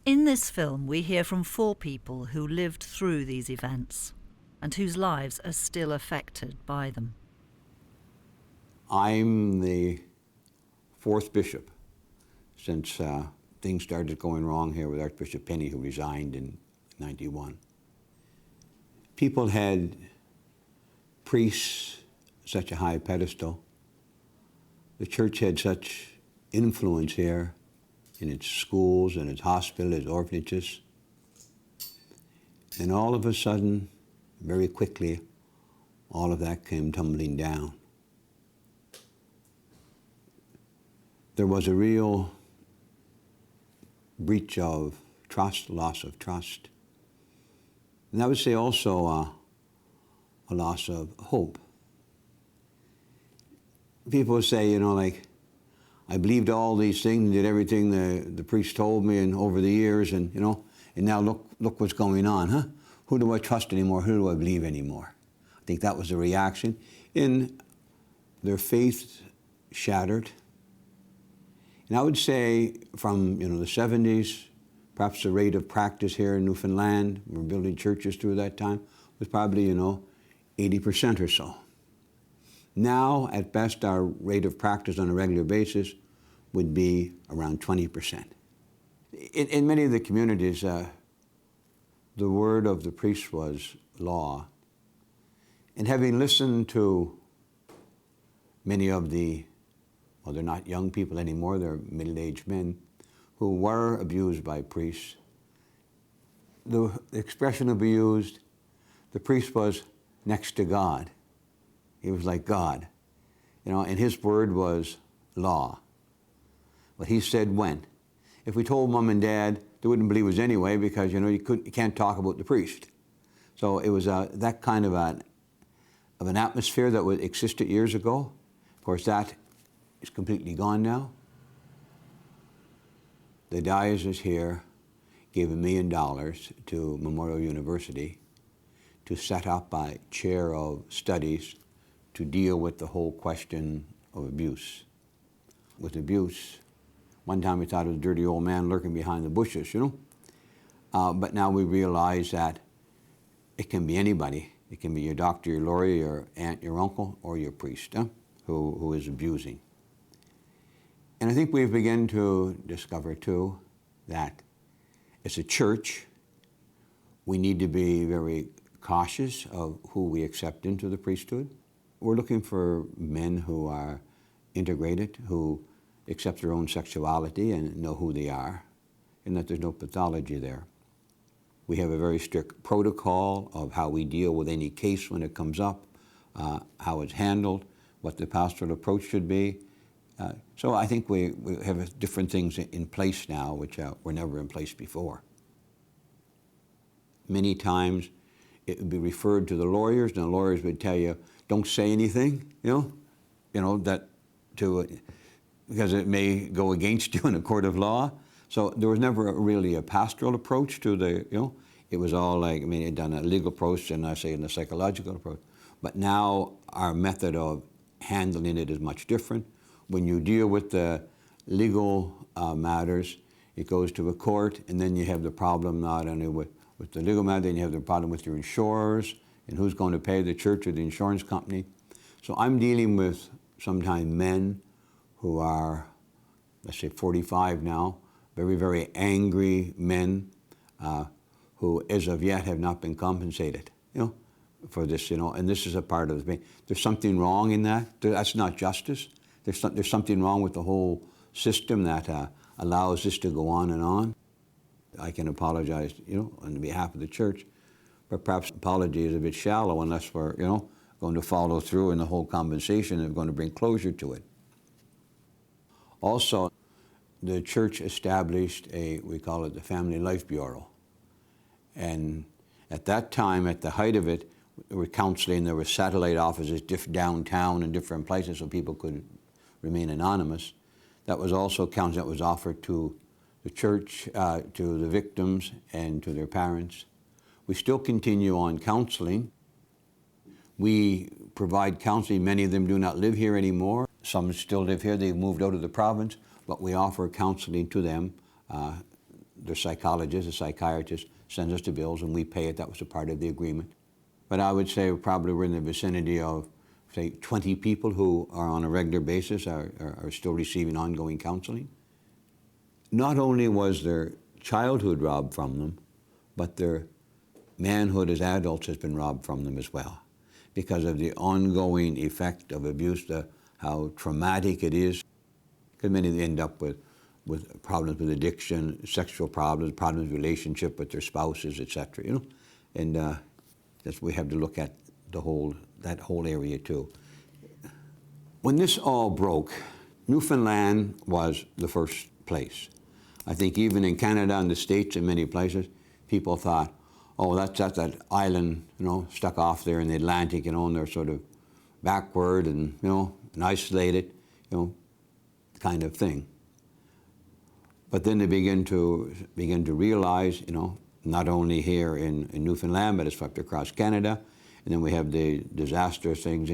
In this film, we hear from 4 people who lived through these events and whose lives are still affected by them. I'm the 4th bishop since things started going wrong here with Archbishop Penny, who resigned in '91. People had priests such a high pedestal. The church had such influence here in its schools and its hospitals, its orphanages. And all of a sudden, very quickly, all of that came tumbling down. There was a real breach of trust, loss of trust. And I would say also a loss of hope. People say, like, I believed all these things, did everything the priest told me and over the years, and and now look what's going on, huh? Who do I trust anymore? Who do I believe anymore? I think that was the reaction. In their faith shattered. And I would say from the 70s, perhaps the rate of practice here in Newfoundland, we're building churches through that time, was probably 80% or so. Now, at best, our rate of practice on a regular basis would be around 20%. In many of the communities, the word of the priest was law. And having listened to many of the, well, they're not young people anymore, they're middle-aged men who were abused by priests, the expression to be used, the priest was next to God. He was like God, and his word was law. What he said went. If we told mom and dad, they wouldn't believe us anyway because you can't talk about the priest. So it was that kind of an atmosphere that existed years ago. Of course, that is completely gone now. The diocese here gave $1 million to Memorial University to set up a chair of studies to deal with the whole question of abuse. With abuse, one time we thought it was a dirty old man lurking behind the bushes, but now we realize that it can be anybody. It can be your doctor, your lawyer, your aunt, your uncle, or your priest who is abusing. And I think we've begun to discover, too, that as a church, we need to be very cautious of who we accept into the priesthood. We're looking for men who are integrated, who accept their own sexuality and know who they are, and that there's no pathology there. We have a very strict protocol of how we deal with any case when it comes up, how it's handled, what the pastoral approach should be. So I think we have different things in place now which were never in place before. Many times it would be referred to the lawyers, and the lawyers would tell you, don't say anything, because it may go against you in a court of law. So there was never really a pastoral approach to it was all like, it done a legal approach and I say in a psychological approach. But now our method of handling it is much different. When you deal with the legal matters, it goes to a court, and then you have the problem not only with the legal matter, then you have the problem with your insurers, and who's going to pay, the church or the insurance company. So I'm dealing with sometimes men who are, let's say 45 now, very, very angry men who as of yet have not been compensated, for this, and this is a part of the pain. There's something wrong in that. That's not justice. There's something wrong with the whole system that allows this to go on and on. I can apologize, on behalf of the church, but perhaps apology is a bit shallow unless we're, going to follow through in the whole compensation and going to bring closure to it. Also, the church established we call it the Family Life Bureau. And at that time, at the height of it, we were counseling, there were satellite offices downtown in different places so people could remain anonymous. That was also counseling that was offered to the church, to the victims, and to their parents. We still continue on counseling. We provide counseling. Many of them do not live here anymore. Some still live here. They've moved out of the province, but we offer counseling to them. the psychologist, the psychiatrist sends us the bills and we pay it. That was a part of the agreement. But I would say probably we're in the vicinity of, say, 20 people who are on a regular basis are still receiving ongoing counseling. Not only was their childhood robbed from them, but their manhood as adults has been robbed from them as well, because of the ongoing effect of abuse, how traumatic it is. Because many end up with problems with addiction, sexual problems, problems with relationship with their spouses, etc. You know, and that's we have to look at that whole area too. When this all broke, Newfoundland was the first place. I think even in Canada and the States and many places, people thought, oh, that's that island, you know, stuck off there in the Atlantic, you know, and they're sort of backward and, you know, and isolated, you know, kind of thing. But then they begin to realize, you know, not only here in Newfoundland, but it's swept across Canada, and then we have the disastrous things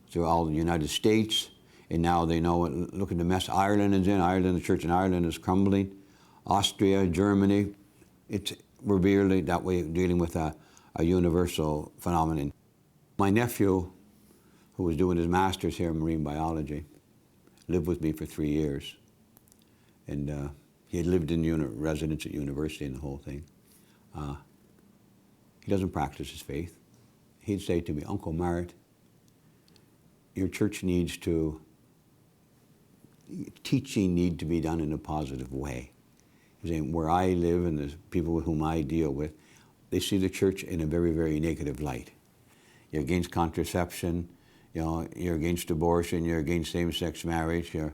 through all the United States, and now they know, look at the mess Ireland is in. Ireland, the church in Ireland is crumbling. Austria, Germany, we're really that way dealing with a universal phenomenon. My nephew, who was doing his master's here in marine biology, lived with me for 3 years. And he had lived in residence at university and the whole thing. He doesn't practice his faith. He'd say to me, Uncle Marit, your church teaching needs to be done in a positive way. He's saying, where I live and the people with whom I deal with, they see the church in a very, very negative light. You're against contraception, you know, you're against abortion, you're against same-sex marriage, you're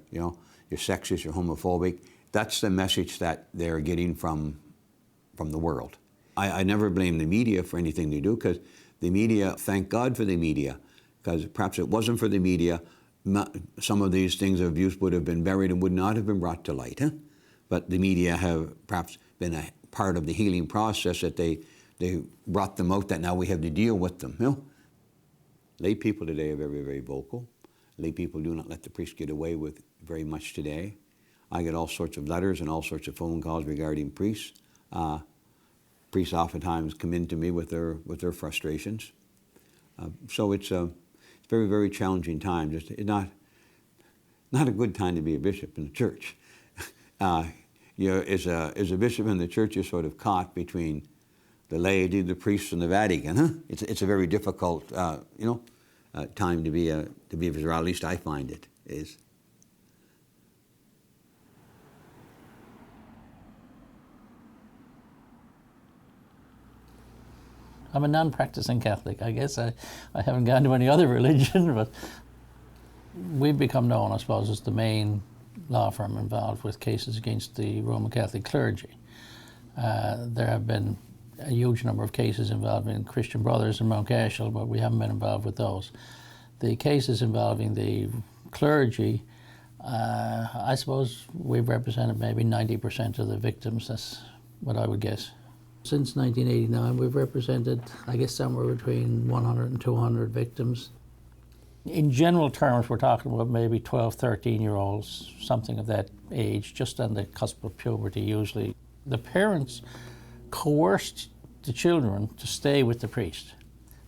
sexist, you're homophobic. That's the message that they're getting from the world. I never blame the media for anything they do, because the media, thank God for the media, because perhaps it wasn't for the media, some of these things of abuse would have been buried and would not have been brought to light. Huh? But the media have perhaps been a part of the healing process, that they brought them out, that now we have to deal with them. You know? Lay people today are very, very vocal. Lay people do not let the priest get away with very much today. I get all sorts of letters and all sorts of phone calls regarding priests. Priests oftentimes come in to me with their frustrations. So it's very, very challenging time. Just not a good time to be a bishop in the church. As a bishop in the church, you're sort of caught between the laity, the priests, and the Vatican. Huh? It's a very difficult, time to be a bishop. Or at least I find it is. I'm a non-practicing Catholic. I guess I haven't gone to any other religion, but we've become known, I suppose, as the Maine Law Firm involved with cases against the Roman Catholic clergy. There have been a huge number of cases involving Christian Brothers in Mount Cashel, but we haven't been involved with those. The cases involving the clergy, I suppose we've represented maybe 90% of the victims. That's what I would guess. Since 1989, we've represented, I guess, somewhere between 100 and 200 victims. In general terms, we're talking about maybe 12, 13-year-olds, something of that age, just on the cusp of puberty usually. The parents coerced the children to stay with the priest.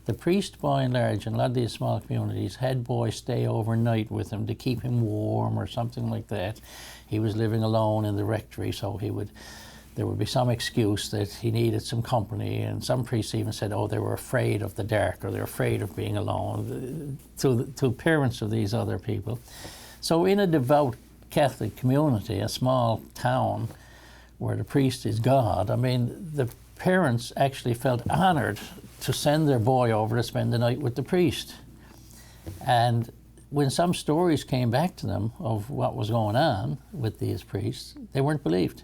The priest, by and large, in a lot of these small communities, had boys stay overnight with him to keep him warm or something like that. He was living alone in the rectory, so there would be some excuse that he needed some company, and some priests even said, oh, they were afraid of the dark, or they're afraid of being alone, to parents of these other people. So in a devout Catholic community, a small town where the priest is God, I mean, the parents actually felt honored to send their boy over to spend the night with the priest. And when some stories came back to them of what was going on with these priests, they weren't believed.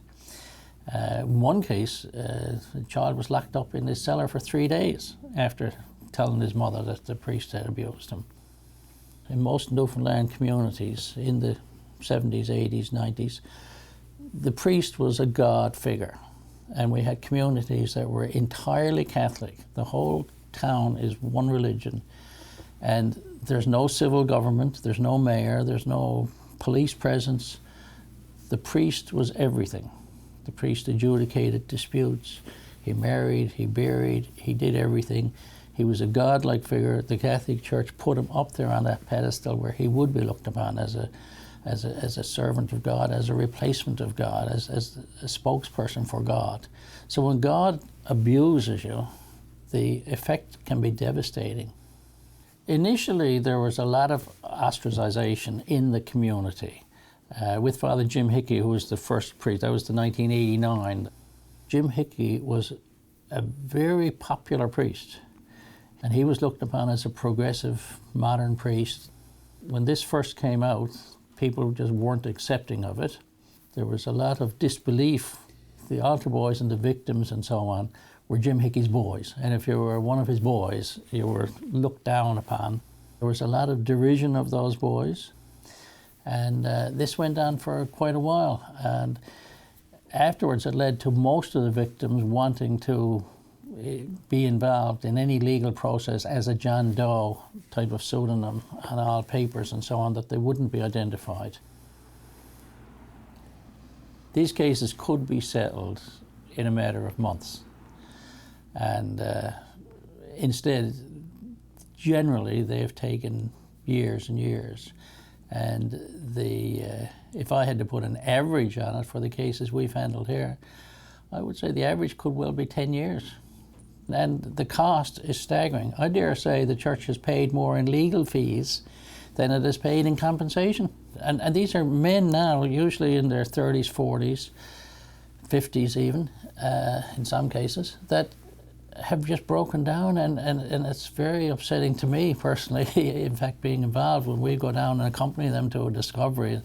In one case, a child was locked up in his cellar for 3 days after telling his mother that the priest had abused him. In most Newfoundland communities in the 70s, 80s, 90s, the priest was a God figure. And we had communities that were entirely Catholic. The whole town is one religion. And there's no civil government, there's no mayor, there's no police presence. The priest was everything. The priest adjudicated disputes. He married, he buried, he did everything. He was a godlike figure. The Catholic Church put him up there on that pedestal where he would be looked upon as a servant of God, as a replacement of God, as a spokesperson for God. So when God abuses you, the effect can be devastating. Initially, there was a lot of ostracization in the community. With Father Jim Hickey, who was the first priest, that was the 1989. Jim Hickey was a very popular priest, and he was looked upon as a progressive, modern priest. When this first came out, people just weren't accepting of it. There was a lot of disbelief. The altar boys and the victims and so on were Jim Hickey's boys, and if you were one of his boys, you were looked down upon. There was a lot of derision of those boys, and this went on for quite a while. And afterwards, it led to most of the victims wanting to be involved in any legal process as a John Doe type of pseudonym on all papers and so on, that they wouldn't be identified. These cases could be settled in a matter of months. And instead, generally, they've taken years and years. And if I had to put an average on it for the cases we've handled here, I would say the average could well be 10 years. And the cost is staggering. I dare say the church has paid more in legal fees than it has paid in compensation. And these are men now, usually in their 30s, 40s, 50s even, in some cases, that have just broken down, and it's very upsetting to me personally, in fact, being involved when we go down and accompany them to a discovery.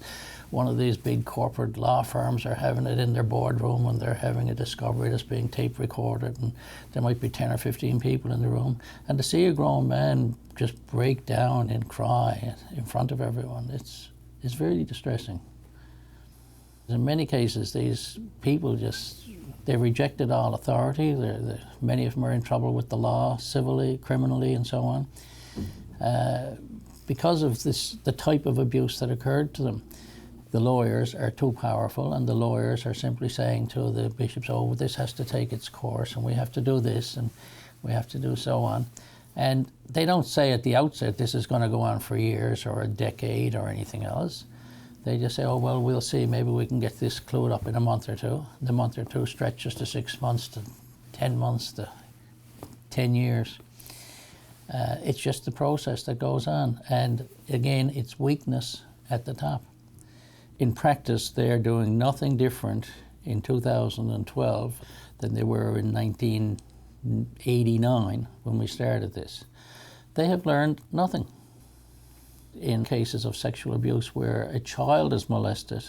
One of these big corporate law firms are having it in their boardroom when they're having a discovery that's being tape recorded, and there might be 10 or 15 people in the room, and to see a grown man just break down and cry in front of everyone, it's very distressing. In many cases, these people they rejected all authority. Many of them are in trouble with the law, civilly, criminally, and so on, because of the type of abuse that occurred to them. The lawyers are too powerful, and the lawyers are simply saying to the bishops, oh, this has to take its course, and we have to do this, and we have to do so on. And they don't say at the outset this is going to go on for years or a decade or anything else. They just say, oh, well, we'll see. Maybe we can get this clued up in a month or two. The month or two stretches to 6 months, to 10 months, to 10 years. It's just the process that goes on. And again, it's weakness at the top. In practice, they're doing nothing different in 2012 than they were in 1989 when we started this. They have learned nothing. In cases of sexual abuse where a child is molested,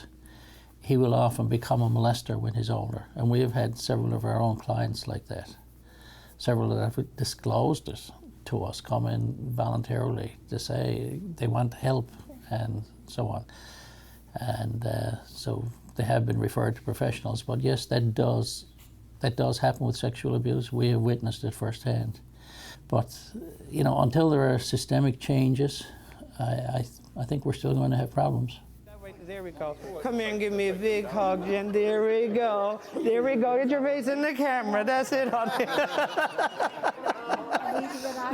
he will often become a molester when he's older. And we have had several of our own clients like that. Several that have disclosed it to us, come in voluntarily to say they want help and so on. And so they have been referred to professionals. But yes, that does happen with sexual abuse. We have witnessed it firsthand. But until there are systemic changes, I think we're still going to have problems. There we go. Come here and give me a big hug, Jen. There we go. There we go. Get your face in the camera. That's it, honey.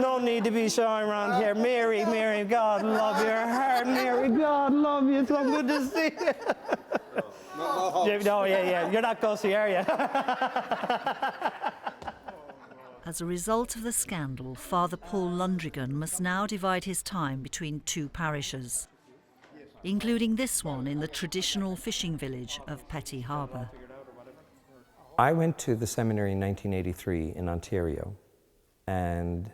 No need to be shy around here. Mary, God love your heart. Mary, God love you. It's so good to see you. No, yeah. You're not ghosty, are you? As a result of the scandal, Father Paul Lundrigan must now divide his time between two parishes, including this one in the traditional fishing village of Petty Harbour. I went to the seminary in 1983 in Ontario and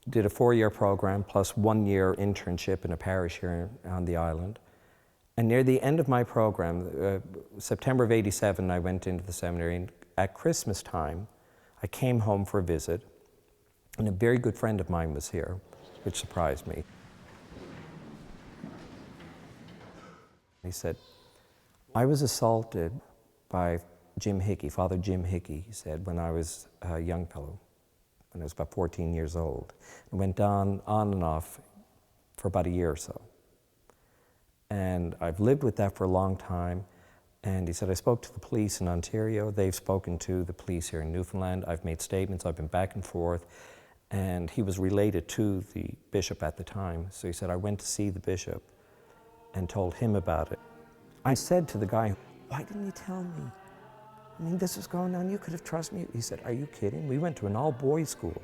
did a 4-year program plus 1-year internship in a parish here on the island. And near the end of my program, September of '87, I went into the seminary, and at Christmas time, I came home for a visit, and a very good friend of mine was here, which surprised me. He said, I was assaulted by Jim Hickey, Father Jim Hickey, he said, when I was a young fellow, when I was about 14 years old. It went on and off for about a year or so. And I've lived with that for a long time, And he said, I spoke to the police in Ontario. They've spoken to the police here in Newfoundland. I've made statements. I've been back and forth. And he was related to the bishop at the time. So he said, I went to see the bishop and told him about it. I said to the guy, why didn't you tell me? I mean, this was going on. You could have trusted me. He said, are you kidding? We went to an all-boys school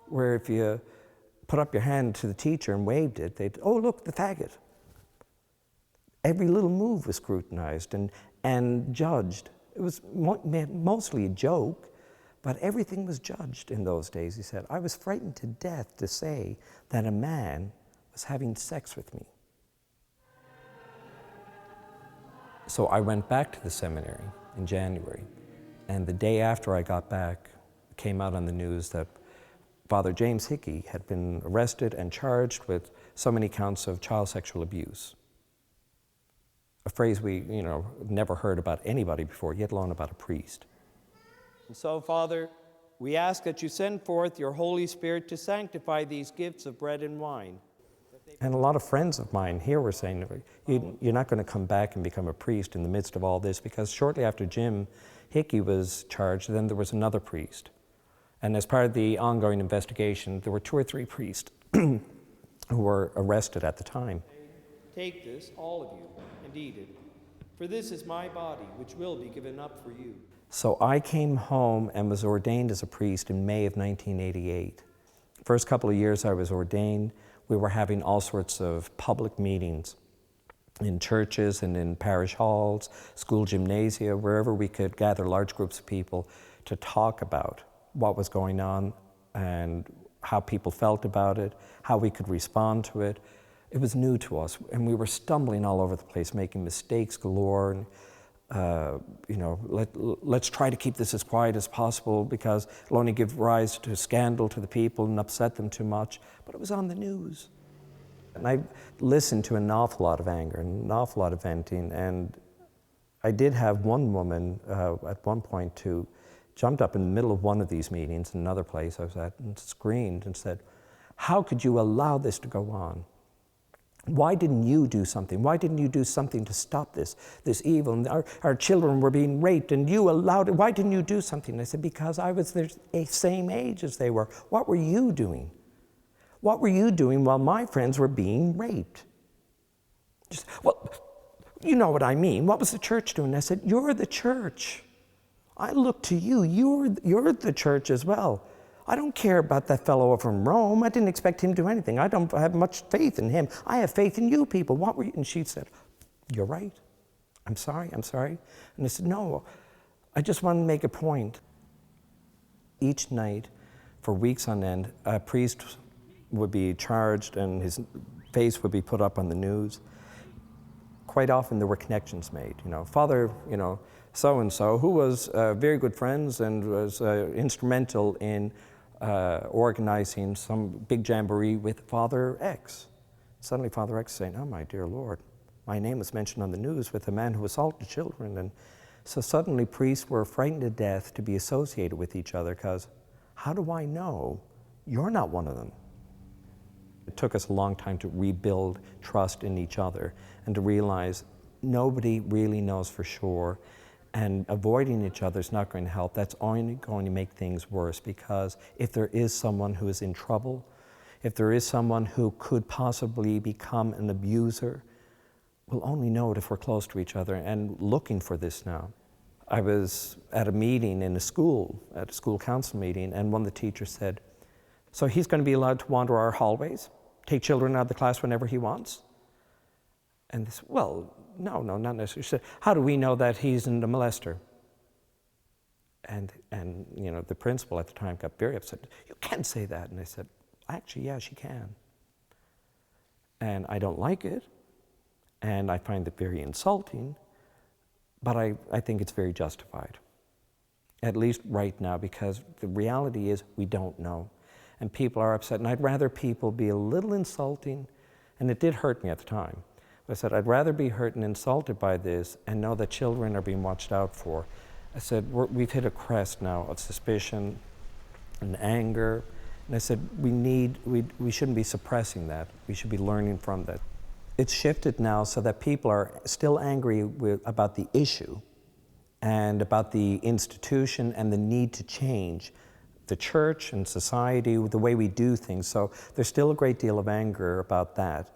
where if you put up your hand to the teacher and waved it, they'd, oh, look, the faggot. Every little move was scrutinized and judged. It was mostly a joke, but everything was judged in those days, he said. I was frightened to death to say that a man was having sex with me. So I went back to the seminary in January, and the day after I got back, it came out on the news that Father James Hickey had been arrested and charged with so many counts of child sexual abuse. A phrase we, never heard about anybody before, yet alone about a priest. And so, Father, we ask that you send forth your Holy Spirit to sanctify these gifts of bread and wine. And a lot of friends of mine here were saying, you're not going to come back and become a priest in the midst of all this, because shortly after Jim Hickey was charged, then there was another priest. And as part of the ongoing investigation, there were 2 or 3 priests who were arrested at the time. Take this, all of you, and eat it, for this is my body, which will be given up for you. So I came home and was ordained as a priest in May of 1988. First couple of years I was ordained, we were having all sorts of public meetings in churches and in parish halls, school gymnasia, wherever we could gather large groups of people to talk about what was going on and how people felt about it, how we could respond to it. It was new to us, and we were stumbling all over the place, making mistakes galore. And, let's try to keep this as quiet as possible because it'll only give rise to scandal to the people and upset them too much. But it was on the news. And I listened to an awful lot of anger and an awful lot of venting. And I did have one woman at one point who jumped up in the middle of one of these meetings in another place I was at and screamed and said, how could you allow this to go on? Why didn't you do something? Why didn't you do something to stop this evil? And our children were being raped and you allowed it. Why didn't you do something? And I said, because I was the same age as they were. What were you doing? What were you doing while my friends were being raped? Just, well, you know what I mean. What was the church doing? I said, you're the church. I look to you. You're the church as well. I don't care about that fellow from Rome. I didn't expect him to do anything. I don't have much faith in him. I have faith in you people. What were you? And she said, you're right. I'm sorry. And I said, no, I just want to make a point. Each night, for weeks on end, a priest would be charged and his face would be put up on the news. Quite often there were connections made. Father, so-and-so, who was very good friends and was instrumental in organizing some big jamboree with Father X. Suddenly Father X saying, oh my dear Lord, my name was mentioned on the news with a man who assaulted children. And so suddenly priests were frightened to death to be associated with each other because how do I know you're not one of them? It took us a long time to rebuild trust in each other and to realize nobody really knows for sure. And avoiding each other is not going to help. That's only going to make things worse because if there is someone who is in trouble, if there is someone who could possibly become an abuser, we'll only know it if we're close to each other and looking for this now. I was at a meeting in a school, at a school council meeting, and one of the teachers said, so he's going to be allowed to wander our hallways, take children out of the class whenever he wants? And they said, well, no, not necessarily. She said, how do we know that he's a molester? And the principal at the time got very upset. You can't say that. And I said, actually, yeah, she can. And I don't like it, and I find it very insulting, but I think it's very justified, at least right now, because the reality is we don't know. And people are upset, and I'd rather people be a little insulting, and it did hurt me at the time. I said, I'd rather be hurt and insulted by this and know that children are being watched out for. I said, we've hit a crest now of suspicion and anger. And I said, we shouldn't be suppressing that. We should be learning from that. It's shifted now so that people are still angry about the issue and about the institution and the need to change the church and society, the way we do things. So there's still a great deal of anger about that.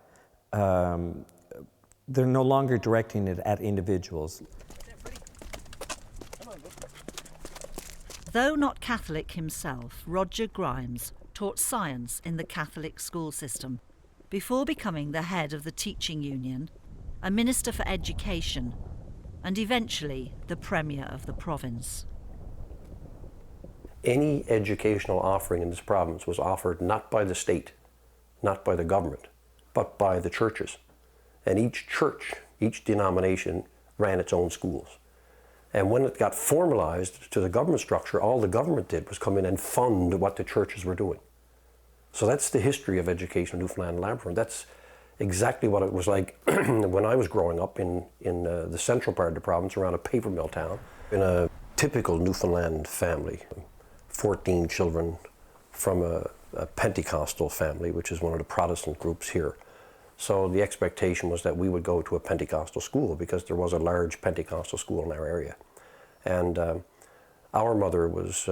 They're no longer directing it at individuals. Though not Catholic himself, Roger Grimes taught science in the Catholic school system before becoming the head of the teaching union, a minister for education, and eventually the premier of the province. Any educational offering in this province was offered not by the state, not by the government, but by the churches. And each church, each denomination ran its own schools. And when it got formalized to the government structure, all the government did was come in and fund what the churches were doing. So that's the history of education in Newfoundland and Labrador. That's exactly what it was like when I was growing up in the central part of the province around a paper mill town. In a typical Newfoundland family, 14 children from a Pentecostal family, which is one of the Protestant groups here. So the expectation was that we would go to a Pentecostal school because there was a large Pentecostal school in our area. And our mother was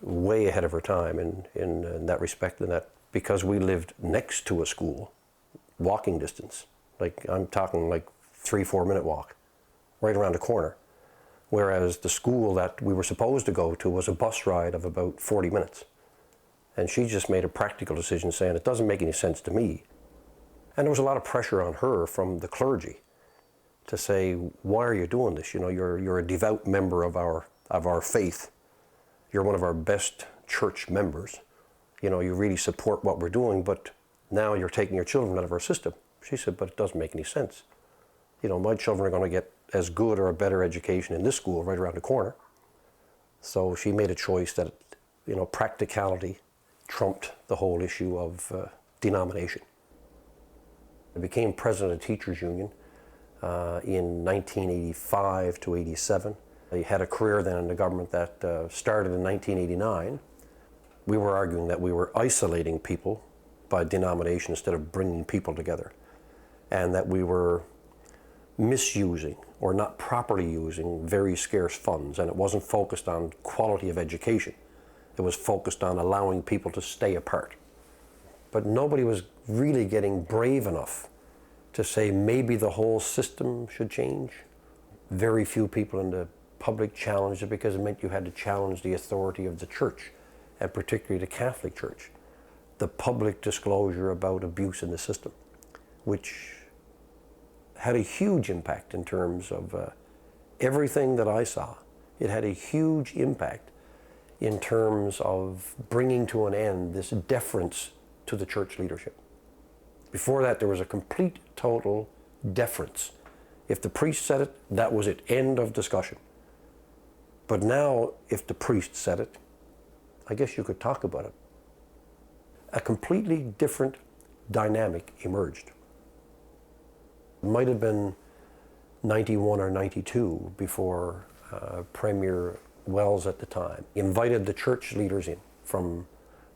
way ahead of her time in that respect, in that because we lived next to a school, walking distance, like I'm talking like 3-4 minute walk, right around the corner. Whereas the school that we were supposed to go to was a bus ride of about 40 minutes. And she just made a practical decision saying, it doesn't make any sense to me. And there was a lot of pressure on her from the clergy to say, why are you doing this? You know, you're a devout member of our faith. You're one of our best church members. You know, you really support what we're doing, but now you're taking your children out of our system. She said, but it doesn't make any sense. You know, my children are going to get as good or a better education in this school right around the corner. So she made a choice that, you know, practicality trumped the whole issue of denomination. I became president of the Teachers Union in 1985 to 87. I had a career then in the government that started in 1989. We were arguing that we were isolating people by denomination instead of bringing people together, and that we were misusing or not properly using very scarce funds, and it wasn't focused on quality of education. It was focused on allowing people to stay apart. But nobody was really getting brave enough to say maybe the whole system should change. Very few people in the public challenged it because it meant you had to challenge the authority of the church, and particularly the Catholic Church. The public disclosure about abuse in the system, which had a huge impact in terms of everything that I saw. It had a huge impact in terms of bringing to an end this deference to the church leadership. Before that, there was a complete, total deference. If the priest said it, that was it, end of discussion. But now, if the priest said it, I guess you could talk about it. A completely different dynamic emerged. It might have been 91 or 92 before Premier Wells at the time invited the church leaders in from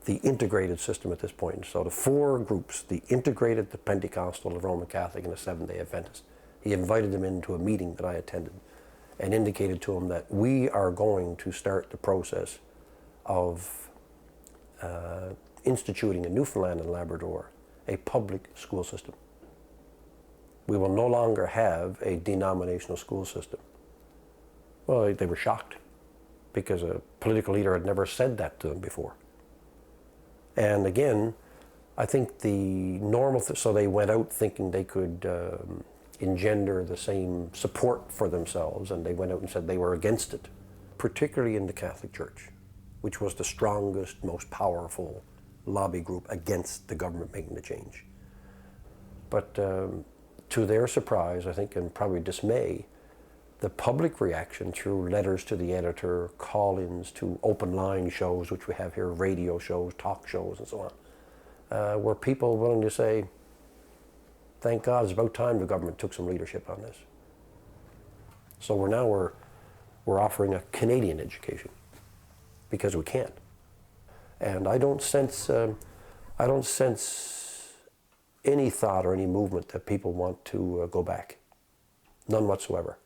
the integrated system at this point. So the four groups, the integrated, the Pentecostal, the Roman Catholic, and the Seventh-day Adventist. He invited them into a meeting that I attended and indicated to them that we are going to start the process of instituting in Newfoundland and Labrador a public school system. We will no longer have a denominational school system. Well, they were shocked because a political leader had never said that to them before. And again, I think the normal, so they went out thinking they could engender the same support for themselves, and they went out and said they were against it, particularly in the Catholic Church, which was the strongest, most powerful lobby group against the government making the change. But to their surprise, I think, and probably dismay, the public reaction through letters to the editor, call-ins to open line shows, which we have here, radio shows, talk shows, and so on, were people willing to say, thank God, it's about time the government took some leadership on this. So we're offering a Canadian education because we can. And I don't sense any thought or any movement that people want to go back. None whatsoever.